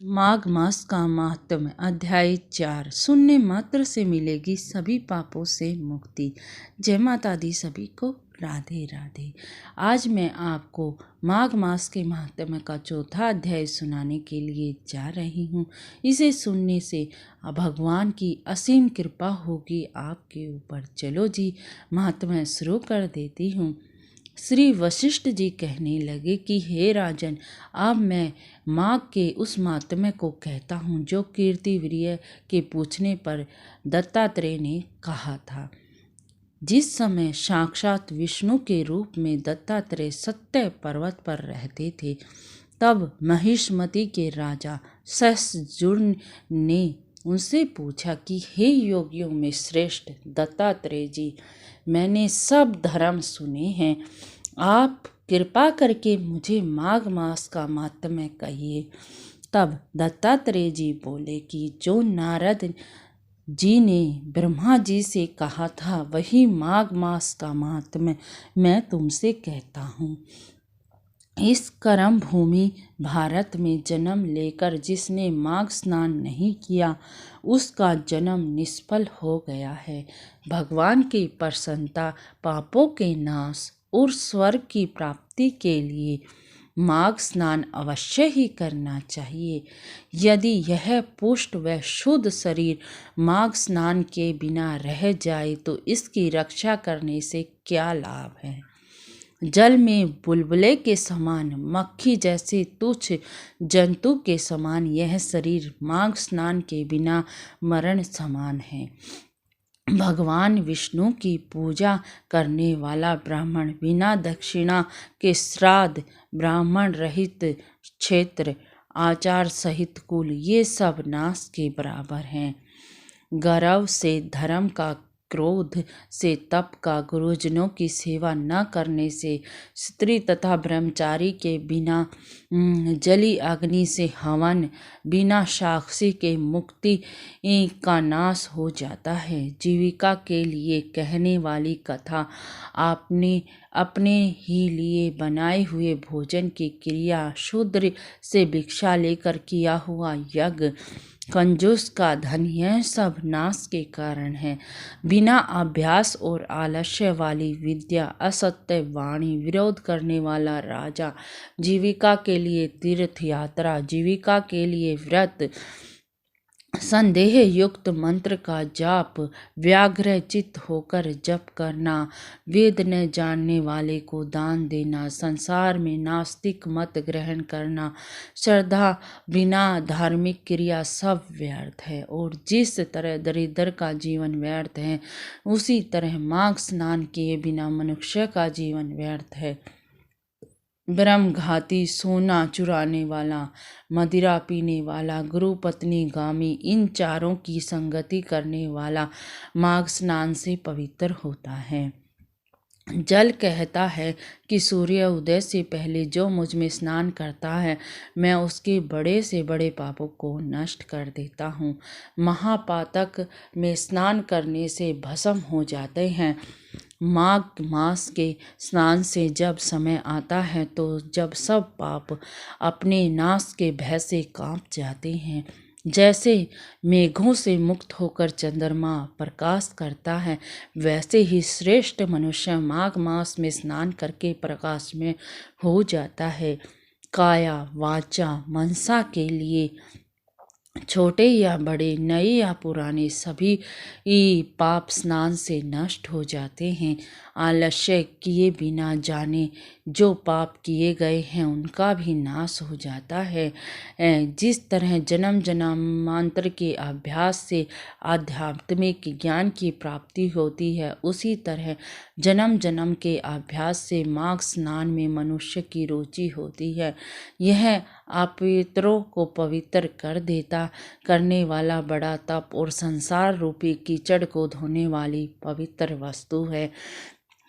माघ मास का महात्म्य। अध्याय 4। सुनने मात्र से मिलेगी सभी पापों से मुक्ति। जय माता दी सभी को। राधे राधे। आज मैं आपको माघ मास के महात्म्य का चौथा अध्याय सुनाने के लिए जा रही हूँ। इसे सुनने से भगवान की असीम कृपा होगी आपके ऊपर। चलो जी, महात्म्य शुरू कर देती हूँ। श्री वशिष्ठ जी कहने लगे कि हे राजन, अब मैं माघ के उस महात्म्य को कहता हूँ जो कीर्तिवीर्य के पूछने पर दत्तात्रेय ने कहा था। जिस समय साक्षात विष्णु के रूप में दत्तात्रेय सत्य पर्वत पर रहते थे, तब महिष्मति के राजा सहस्रजुर्न ने उनसे पूछा कि हे योगियों में श्रेष्ठ दत्तात्रेय जी, मैंने सब धर्म सुने हैं, आप कृपा करके मुझे माघ मास का महात्म्य कहिए। तब दत्तात्रेय जी बोले कि जो नारद जी ने ब्रह्मा जी से कहा था वही माघ मास का महात्म्य मैं तुमसे कहता हूँ। इस कर्म भूमि भारत में जन्म लेकर जिसने माघ स्नान नहीं किया, उसका जन्म निष्फल हो गया है। भगवान की प्रसन्नता, पापों के नाश और स्वर्ग की प्राप्ति के लिए माघ स्नान अवश्य ही करना चाहिए। यदि यह पुष्ट व शुद्ध शरीर माघ स्नान के बिना रह जाए तो इसकी रक्षा करने से क्या लाभ है। जल में बुलबुले के समान, मक्खी जैसे तुच्छ जंतु के समान यह शरीर माघ स्नान के बिना मरण समान है। भगवान विष्णु की पूजा करने वाला ब्राह्मण बिना दक्षिणा के श्राद्ध, ब्राह्मण रहित क्षेत्र, आचार सहित कुल, ये सब नाश के बराबर हैं। गर्व से धर्म का, क्रोध से तप का, गुरुजनों की सेवा न करने से, स्त्री तथा ब्रह्मचारी के बिना जली अग्नि से हवन, बिना साक्षी के मुक्ति का नाश हो जाता है। जीविका के लिए कहने वाली कथा, आपने अपने ही लिए बनाए हुए भोजन की क्रिया, शूद्र से भिक्षा लेकर किया हुआ यज्ञ, कंजूस का धन, यह सब नाश के कारण है। बिना अभ्यास और आलस्य वाली विद्या, असत्य वाणी, विरोध करने वाला राजा, जीविका के लिए तीर्थ यात्रा, जीविका के लिए व्रत, संदेह युक्त मंत्र का जाप, व्याग्र चित्त होकर जप करना, वेद न जानने वाले को दान देना, संसार में नास्तिक मत ग्रहण करना, श्रद्धा बिना धार्मिक क्रिया सब व्यर्थ है। और जिस तरह दरिद्र का जीवन व्यर्थ है, उसी तरह माघ स्नान किए बिना मनुष्य का जीवन व्यर्थ है। ब्रह्मघाती, सोना चुराने वाला, मदिरा पीने वाला, गुरु पत्नी गामी, इन चारों की संगति करने वाला माघ स्नान से पवित्र होता है। जल कहता है कि सूर्य उदय से पहले जो मुझ में स्नान करता है, मैं उसके बड़े से बड़े पापों को नष्ट कर देता हूँ। महापातक में स्नान करने से भस्म हो जाते हैं। माघ मास के स्नान से जब समय आता है तो जब सब पाप अपने नाश के भय से कांप जाते हैं। जैसे मेघों से मुक्त होकर चंद्रमा प्रकाश करता है, वैसे ही श्रेष्ठ मनुष्य माघ मास में स्नान करके प्रकाश में हो जाता है। काया, वाचा, मनसा के लिए छोटे या बड़े, नए या पुराने, सभी पाप स्नान से नष्ट हो जाते हैं। आलस्य किए बिना जाने जो पाप किए गए हैं उनका भी नाश हो जाता है। जिस तरह जन्म जन्मांतर के अभ्यास से आध्यात्मिक ज्ञान की प्राप्ति होती है, उसी तरह जन्म जन्म के अभ्यास से माघ स्नान में मनुष्य की रुचि होती है। यह अपवित्रों को पवित्र कर देता करने वाला बड़ा तप और संसार रूपी कीचड़ को धोने वाली पवित्र वस्तु है।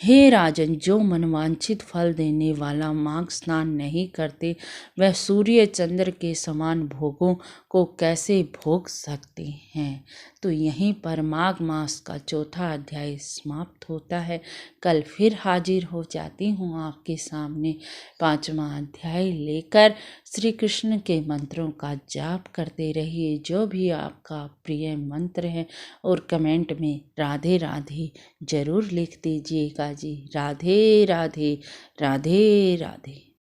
हे राजन, जो मनवांछित फल देने वाला माघ स्नान नहीं करते, वह सूर्य चंद्र के समान भोगों को कैसे भोग सकते हैं। तो यहीं पर माघ मास का चौथा अध्याय समाप्त होता है। कल फिर हाजिर हो जाती हूँ आपके सामने 5वां अध्याय लेकर। श्री कृष्ण के मंत्रों का जाप करते रहिए, जो भी आपका प्रिय मंत्र है, और कमेंट में राधे राधे ज़रूर लिख दीजिएगा जी। राधे राधे, राधे राधे।